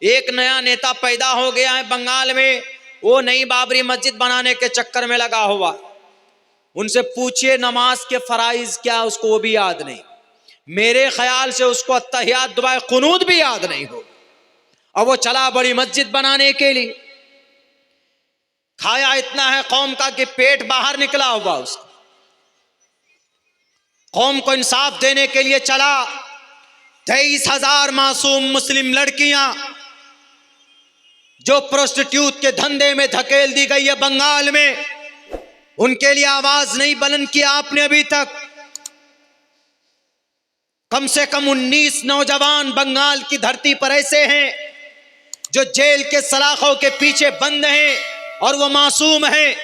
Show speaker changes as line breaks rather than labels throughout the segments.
एक नया नेता पैदा हो गया है बंगाल में, वो नई बाबरी मस्जिद बनाने के चक्कर में लगा हुआ। उनसे पूछिए नमाज के फराइज क्या, उसको वो भी याद नहीं। मेरे ख्याल से उसको अत्तहियात दुआए कुनूत भी याद नहीं हो, और वो चला बड़ी मस्जिद बनाने के लिए। खाया इतना है कौम का कि पेट बाहर निकला हुआ उसका। कौम को इंसाफ देने के लिए चला। 23,000 मासूम मुस्लिम लड़कियां जो प्रोस्टिट्यूट के धंधे में धकेल दी गई है बंगाल में, उनके लिए आवाज नहीं बुलंद किया आपने अभी तक। कम से कम 19 नौजवान बंगाल की धरती पर ऐसे हैं जो जेल के सलाखों के पीछे बंद हैं और वो मासूम हैं।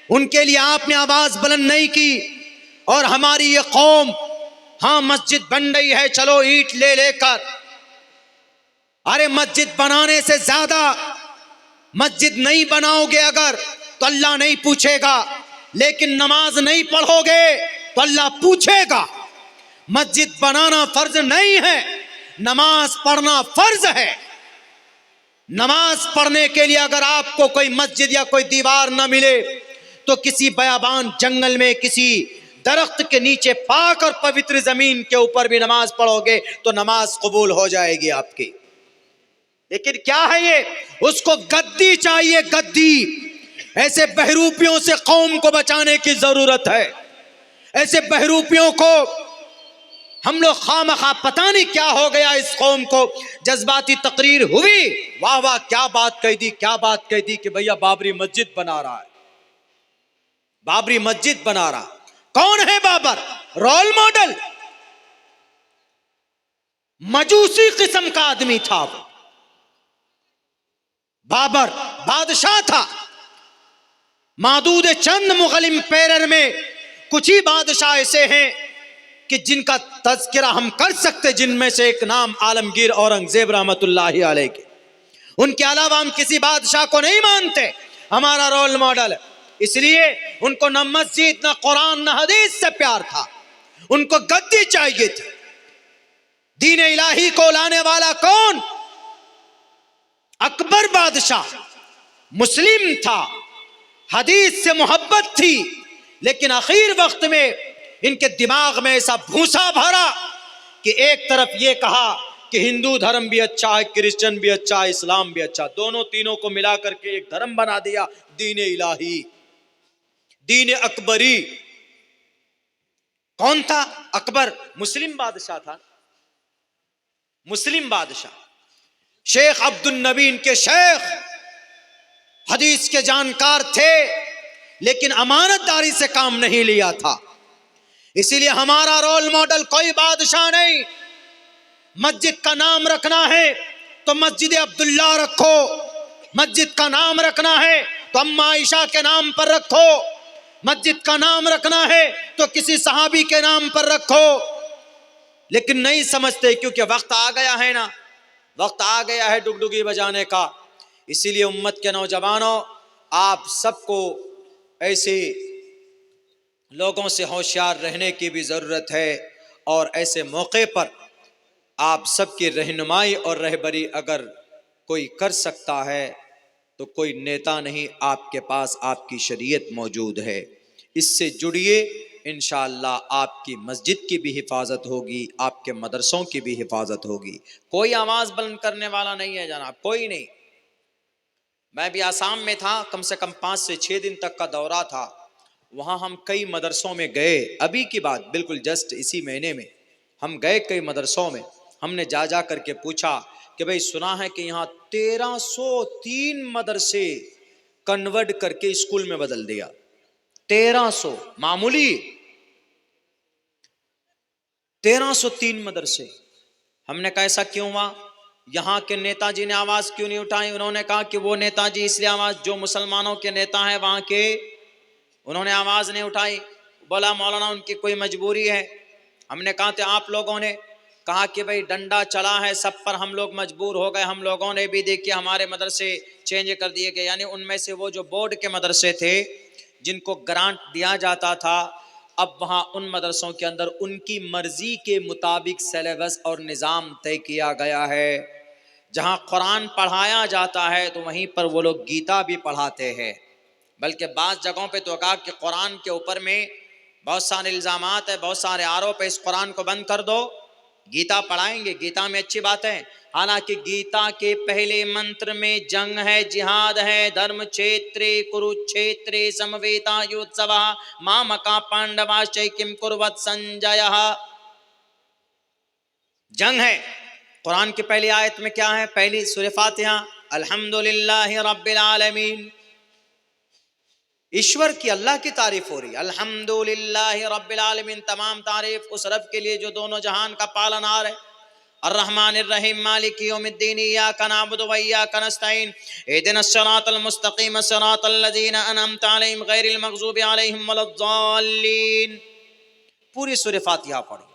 उनके लिए आपने आवाज बुलंद नहीं की। और हमारी ये कौम, हाँ मस्जिद बन रही है, चलो ईंट ले लेकर। अरे मस्जिद बनाने से ज्यादा, मस्जिद नहीं बनाओगे अगर तो अल्लाह नहीं पूछेगा, लेकिन नमाज नहीं पढ़ोगे तो अल्लाह पूछेगा। मस्जिद बनाना फर्ज नहीं है, नमाज पढ़ना फर्ज है। नमाज पढ़ने के लिए अगर आपको कोई मस्जिद या कोई दीवार न मिले तो किसी बयाबान जंगल में किसी दरख्त के नीचे पाक और पवित्र जमीन के ऊपर भी नमाज पढ़ोगे तो नमाज कबूल हो जाएगी आपकी। लेकिन क्या है ये, उसको गद्दी चाहिए, गद्दी। ऐसे बहरूपियों से कौम को बचाने की जरूरत है। ऐसे बहरूपियों को हम लोग खामखा, पता नहीं क्या हो गया इस कौम को। जज्बाती तकरीर हुई, वाह वाह क्या बात कह दी, क्या बात कह दी कि भैया बाबरी मस्जिद बना रहा है, बाबरी मस्जिद बना रहा। कौन है बाबर? रोल मॉडल, मजूसी किस्म का आदमी था वो। बाबर बादशाह था। मादूद चंद मुगल एम्पायर में कुछ ही बादशाह ऐसे हैं कि जिनका तज़किरा हम कर सकते, जिनमें से एक नाम आलमगीर औरंगजेब रहमतुल्लाहि अलैह के। उनके अलावा हम किसी बादशाह को नहीं मानते हमारा रोल मॉडल है। इसलिए उनको न मस्जिद, न कुरान, न हदीस से प्यार था। उनको गद्दी चाहिए थी। दीन इलाही को लाने वाला कौन? अकबर बादशाह। मुस्लिम था, हदीस से मोहब्बत थी, लेकिन आखिर वक्त में इनके दिमाग में ऐसा भूसा भरा कि एक तरफ ये कहा कि हिंदू धर्म भी अच्छा है, क्रिश्चियन भी अच्छा है, इस्लाम भी अच्छा, दोनों तीनों को मिला करके एक धर्म बना दिया, दीन इलाही, दीन अकबरी। कौन था अकबर? मुस्लिम बादशाह था, मुस्लिम बादशाह। शेख अब्दुल नबी इनके शेख, हदीस के जानकार थे, लेकिन अमानतदारी से काम नहीं लिया था। इसीलिए हमारा रोल मॉडल कोई बादशाह नहीं। मस्जिद का नाम रखना है तो मस्जिद अब्दुल्ला रखो, मस्जिद का नाम रखना है तो अम्मा आयशा के नाम पर रखो, मस्जिद का नाम रखना है तो किसी सहाबी के नाम पर रखो। लेकिन नहीं समझते, क्योंकि वक्त आ गया है ना, वक्त आ गया है डुगडुगी बजाने का। इसीलिए उम्मत के नौजवानों, आप सबको ऐसे लोगों से होशियार रहने की भी ज़रूरत है। और ऐसे मौके पर आप सबकी रहनुमाई और रहबरी अगर कोई कर सकता है तो कोई नेता नहीं, आपके पास आपकी शरीयत मौजूद है। इससे जुड़िए, इंशाअल्लाह आपकी मस्जिद की भी हिफाजत होगी, आपके मदरसों की भी हिफाजत होगी। कोई आवाज़ बुलंद करने वाला नहीं है जनाब, कोई नहीं। मैं भी आसाम में था, कम से कम 5 से 6 दिन तक का दौरा था। वहाँ हम कई मदरसों में गए, अभी की बात, बिल्कुल जस्ट इसी महीने में हम गए कई मदरसों में। हमने जा करके पूछा कि भाई सुना है कि यहाँ 1303 मदरसे कन्वर्ट करके स्कूल में बदल दिया। 1300, मामूली 1303 मदरसे। हमने कहा ऐसा क्यों हुआ? यहाँ के नेताजी ने आवाज़ क्यों नहीं उठाई? उन्होंने कहा कि वो नेताजी इसलिए आवाज़, जो मुसलमानों के नेता हैं वहाँ के, उन्होंने आवाज़ नहीं उठाई। बोला मौलाना उनकी कोई मजबूरी है। हमने कहा तो आप लोगों ने कहा कि भाई डंडा चला है सब पर, हम लोग मजबूर हो गए, हम लोगों ने भी देखिए हमारे मदरसे चेंज कर दिए गए। यानी उनमें से वो जो बोर्ड के मदरसे थे जिनको ग्रांट दिया जाता था, अब वहाँ उन मदरसों के अंदर उनकी मर्जी के मुताबिक सिलेबस और निज़ाम तय किया गया है। जहाँ कुरान पढ़ाया जाता है तो वहीं पर वो लोग गीता भी पढ़ाते हैं। बल्कि बाज़ जगहों पे तो कहा कि कुरान के ऊपर में बहुत सारे इल्ज़ामात है, बहुत सारे आरोप है, इस कुरान को बंद कर दो, गीता पढ़ाएंगे। गीता में अच्छी बात है, हालांकि गीता के पहले मंत्र में जंग है, जिहाद है, धर्म क्षेत्रे कुरुक्षेत्रे समवेतायुत्सवः मामका पांडवाश्च किम कुर्वत संजय। जंग है। कुरान की पहली आयत में क्या है? पहली सूरह फातिहा, अल्हम्दुलिल्लाहि रब्बिल आलमीन, ईश्वर की, अल्लाह की तारीफ हो रही है। अल्हम्दुलिल्लाहि रब्बिल आलमीन, तमाम तारीफ उस रब के लिए जो दोनों जहान का पालनहार है। अर्रहमानिर रहीम मालिकी यौमिद्दीन, इय्याका नअबुदु व इय्याका नस्तईन, इहदिनस सिरातल मुस्तकीम सिरातल लज़ीना अनअमता अलैहिम गैरिल मग़ज़ूबि अलैहिम वलद्दाल्लीन। पूरी सूरह फातिहा पढ़ो,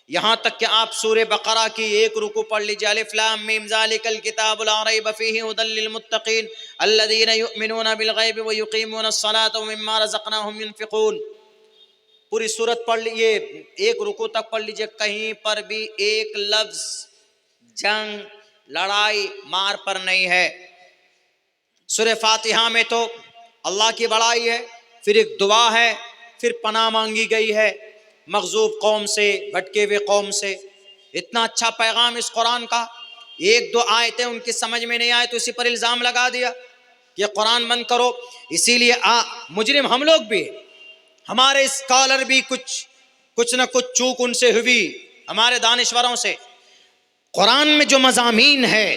यहाँ तक कि आप सूरह बकरा की एक रुकू पढ़ लीजिए, अलिफ लाम मीम ज़ालिकल किताबु ला रैब फ़ीहि हुदल लिल मुत्तक़ीन अल्लज़ीना युमिनूना बिल गैबि व युक़ीमूना अस्सलाता व मिम्मा रज़क़नाहुम युनफ़िक़ून। पूरी सूरत पढ़ लीजिए, एक रुकू तक पढ़ लीजिए, कहीं पर भी एक लफ्ज़ जंग, लड़ाई, मार पर नहीं है। सूरह फातिहा में तो अल्लाह की बड़ाई है, फिर एक दुआ है, फिर पनाह मांगी गई है मग़ज़ूब कौम से, भटके हुए कौम से। इतना अच्छा पैगाम इस कुरान का। एक दो आयतें उनकी समझ में नहीं आए तो इसी पर इल्ज़ाम लगा दिया कि कुरान बंद करो। इसीलिए मुजरिम हम लोग भी, हमारे स्कॉलर भी कुछ न कुछ चूक उनसे हुई, हमारे दानिश्वरों से। कुरान में जो मज़ामीन है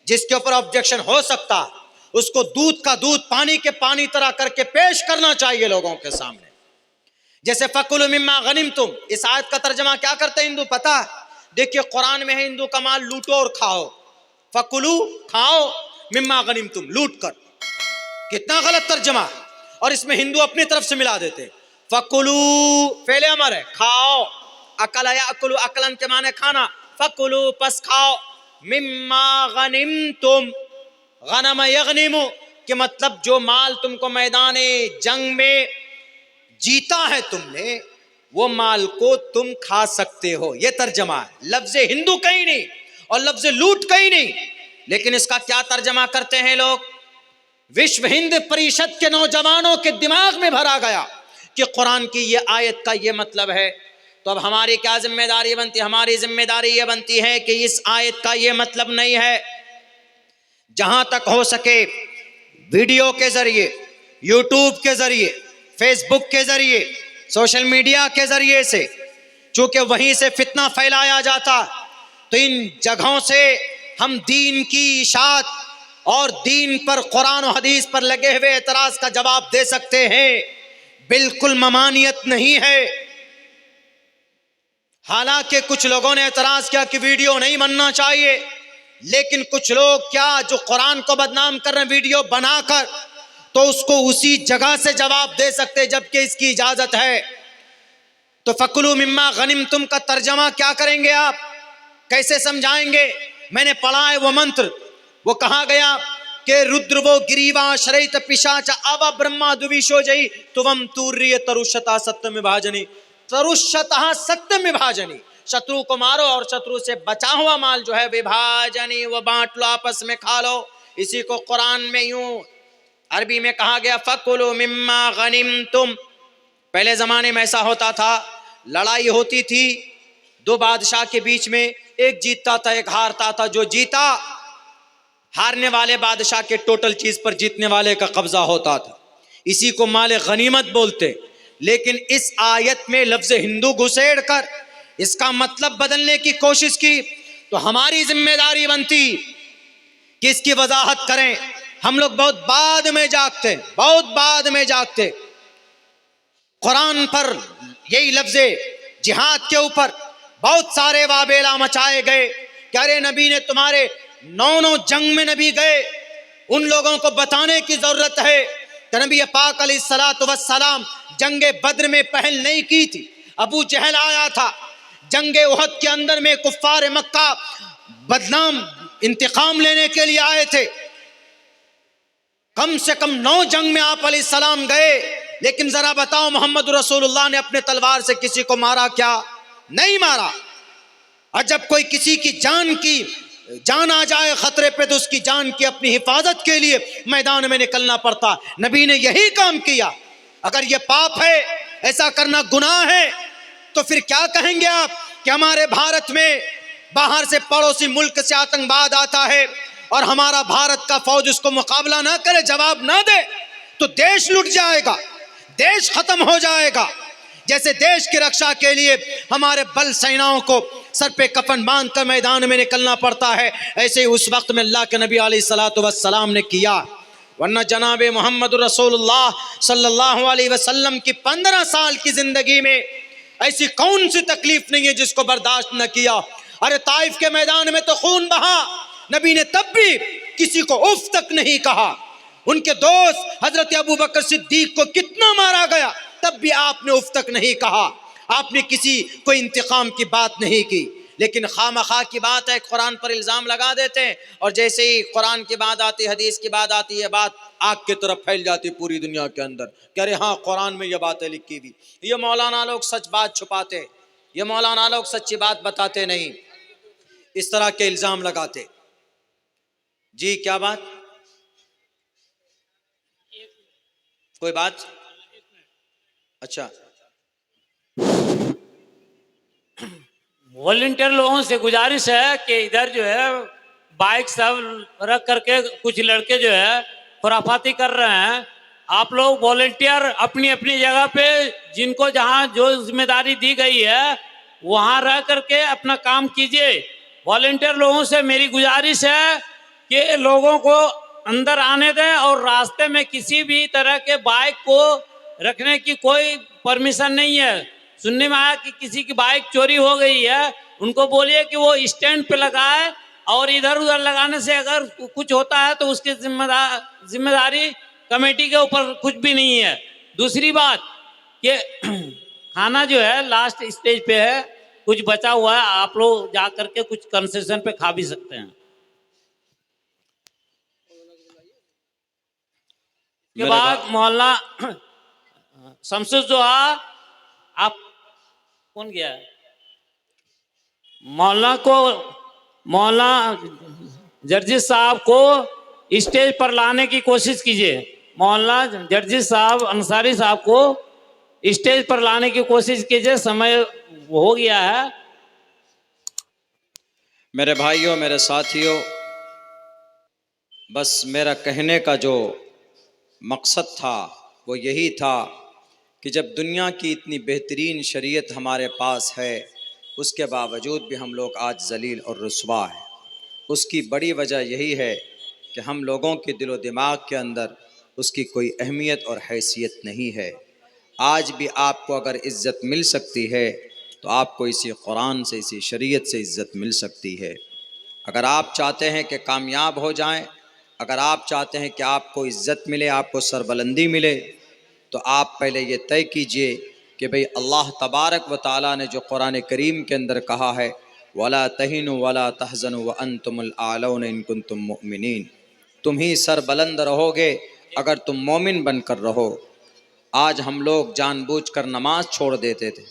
जिसके ऊपर ऑब्जेक्शन हो सकता, उसको दूध का दूध, पानी के पानी तरह करके पेश करना चाहिए लोगों के सामने। जैसे फकुलू मिम्मा गनिमतुम, इस आयत का तर्जमा क्या करते हैं हिंदू पता है? देखिए कुरान में है हिंदू का माल लूटो और खाओ, फकुलू खाओ, मिम्मा गनिमतुम लूट कर। कितना गलत तर्जमा है। और इसमें हिंदू अपनी तरफ से मिला देते, फकुलू फेले अमर है, खाओ, अकल या अकुलू, अकलन के माने खाना, फकुलू पस खाओ, मिम्मा गनिमतुम, गनम यगनिमु के मतलब जो माल तुमको मैदाने जंग में जीता है तुमने, वो माल को तुम खा सकते हो। ये तर्जमा है। लफ्ज़ हिंदू कहीं नहीं और लफ्ज़ लूट कहीं नहीं। लेकिन इसका क्या तर्जमा करते हैं लोग? विश्व हिंद परिषद के नौजवानों के दिमाग में भरा गया कि कुरान की ये आयत का ये मतलब है। तो अब हमारी क्या जिम्मेदारी बनती है? हमारी जिम्मेदारी ये बनती है कि इस आयत का ये मतलब नहीं है। जहां तक हो सके वीडियो के जरिए, यूट्यूब के जरिए, फेसबुक के जरिए, सोशल मीडिया के जरिए से, चूंकि वहीं से फितना फैलाया जाता, तो इन जगहों से हम दीन की इशाअत और दीन पर, कुरान और हदीस पर लगे हुए एतराज का जवाब दे सकते हैं। बिल्कुल ममानियत नहीं है। हालांकि कुछ लोगों ने एतराज किया कि वीडियो नहीं बनना चाहिए, लेकिन कुछ लोग क्या जो कुरान को बदनाम कर रहे हैं वीडियो बनाकर, तो उसको उसी जगह से जवाब दे सकते जबकि इसकी इजाजत है। तो फकुलू मिम्मा गनिमतुम का तर्जमा क्या करेंगे आप? कैसे समझाएंगे? मैंने पढ़ा है वो मंत्र, वो कहा गया कि रुद्र वो गिरीवा शरैत पिशाच अव ब्रह्मा दुविशो जई तुवम तूर्य तरुषता सत्यम विभाजनी, तरुषता सत्यम विभाजनी, शत्रु को मारो और शत्रु से बचा हुआ माल जो है विभाजनी, वो बांट लो, आपस में खा लो। इसी को कुरान में यूं अरबी में कहा गया फकुलू मिम्मा गनिमतुम। पहले जमाने में ऐसा होता था, लड़ाई होती थी दो बादशाह के बीच में, एक जीतता था एक हारता था। जो जीता, हारने वाले बादशाह के टोटल चीज पर जीतने वाले का कब्जा होता था। इसी को माले गनीमत बोलते। लेकिन इस आयत में लफ्ज हिंदू घुसेड़ कर इसका मतलब बदलने की कोशिश की, तो हमारी जिम्मेदारी बनती कि इसकी वजाहत करें। हम लोग बहुत बाद में जागते, बहुत बाद में जागते। कुरान पर यही लफ्ज़े जिहाद के ऊपर बहुत सारे वाबेला मचाए गए कि अरे नबी ने तुम्हारे 9 जंग में नबी गए, उन लोगों को बताने की जरूरत है कि नबी पाक अलैहिस्सलातु वस्सलाम जंगे बद्र में पहल नहीं की थी। अबू जहल आया था जंगे उहद के अंदर में, कुफ्फार मक्का बदनाम इंतकाम लेने के लिए आए थे। कम से कम 9 जंग में आप अलैहिस्सलाम गए, लेकिन जरा बताओ मोहम्मद रसूलुल्लाह ने अपने तलवार से किसी को मारा क्या? नहीं मारा। और जब कोई किसी की जान की जान आ जाए खतरे पे तो उसकी जान की अपनी हिफाजत के लिए मैदान में निकलना पड़ता। नबी ने यही काम किया। अगर ये पाप है, ऐसा करना गुनाह है, तो फिर क्या कहेंगे आप कि हमारे भारत में बाहर से पड़ोसी मुल्क से आतंकवाद आता है और हमारा भारत का फौज उसको मुकाबला ना करे, जवाब ना दे, तो देश लुट जाएगा, देश खत्म हो जाएगा। जैसे देश की रक्षा के लिए हमारे बल सेनाओं को सर पे कफन बांध कर मैदान में निकलना पड़ता है, ऐसे ही उस वक्त में अल्लाह के नबी अलैहिस्सलातु वस्सलाम ने किया। वरना जनाब मोहम्मद रसूलुल्लाह सल्लल्लाहु अलैहि वसल्लम की 15 साल की जिंदगी में ऐसी कौन सी तकलीफ नहीं है जिसको बर्दाश्त न किया। अरे ताइफ के मैदान में तो खून बहा, नबी ने तब भी किसी को उफ तक नहीं कहा। उनके दोस्त हजरत अबू बकर सिद्दीक को कितना मारा गया, तब भी आपने उफ तक नहीं कहा। आपने किसी को इंतकाम की बात नहीं की। लेकिन खामखा की बात है, कुरान पर इल्ज़ाम लगा देते हैं, और जैसे ही कुरान की बात आती, हदीस की बात आती है, बात आग की तरफ फैल जाती पूरी दुनिया के अंदर। कह रहे हाँ कुरान में ये बातें लिखी हुई। ये मौलाना लोग सच बात छुपाते, ये मौलाना लोग सच्ची बात बताते नहीं, इस तरह के इल्ज़ाम लगाते। जी क्या बात, कोई बात? अच्छा,
वॉलंटियर लोगों से गुजारिश है कि इधर जो है बाइक सब रख करके कुछ लड़के जो है खुराफाती कर रहे हैं। आप लोग वॉलंटियर अपनी अपनी जगह पे जिनको जहां जो जिम्मेदारी दी गई है वहां रह करके अपना काम कीजिए। वॉलंटियर लोगों से मेरी गुजारिश है कि लोगों को अंदर आने दें और रास्ते में किसी भी तरह के बाइक को रखने की कोई परमिशन नहीं है। सुनने में आया कि किसी की बाइक चोरी हो गई है, उनको बोलिए कि वो स्टैंड पे लगाए, और इधर उधर लगाने से अगर कुछ होता है तो उसकी जिम्मेदारी कमेटी के ऊपर कुछ भी नहीं है। दूसरी बात कि खाना जो है लास्ट स्टेज पे है, कुछ बचा हुआ है, आप लोग जा करके कुछ कंसेशन पे खा भी सकते हैं। के बाद मोहल्ला शमसुद्दोहा, आप कौन गया है? मौलाना जर्जी साहब को स्टेज पर लाने की कोशिश कीजिए। मौलाना जर्जी साहब अंसारी साहब को स्टेज पर लाने की कोशिश कीजिए, समय हो गया है।
मेरे भाइयों, मेरे साथियों, बस मेरा कहने का जो मकसद था वो यही था कि जब दुनिया की इतनी बेहतरीन शरीयत हमारे पास है, उसके बावजूद भी हम लोग आज जलील और रुस्वा हैं। उसकी बड़ी वजह यही है कि हम लोगों के दिलो दिमाग के अंदर उसकी कोई अहमियत और हैसियत नहीं है। आज भी आपको अगर इज़्ज़त मिल सकती है तो आपको इसी कुरान से, इसी शरीयत से इज़्ज़त मिल सकती है। अगर आप चाहते हैं कि कामयाब हो जाएं, अगर आप चाहते हैं कि आपको इज़्ज़त मिले, आपको सरबलंदी मिले, तो आप पहले ये तय कीजिए कि भाई अल्लाह तबारक व ताला ने जो कुरान करीम के अंदर कहा है, वला तहिनु वला तहज़नु व अंतुमुल आलौन इन कुंतुम मुमिनीन, तुम ही सरबलंद रहोगे अगर तुम मोमिन बनकर रहो। आज हम लोग जानबूझकर नमाज छोड़ देते थे,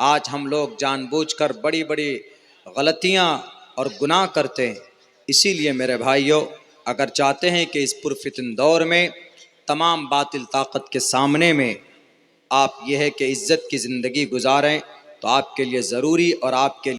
आज हम लोग जानबूझकर बड़ी बड़ी गलतियाँ और गुनाह करते हैं। इसीलिए मेरे भाइयों, अगर चाहते हैं कि इस पुरफितन दौर में तमाम बातिल ताकत के सामने में आप यह है कि इज़्ज़त की ज़िंदगी गुजारें, तो आपके लिए ज़रूरी और आपके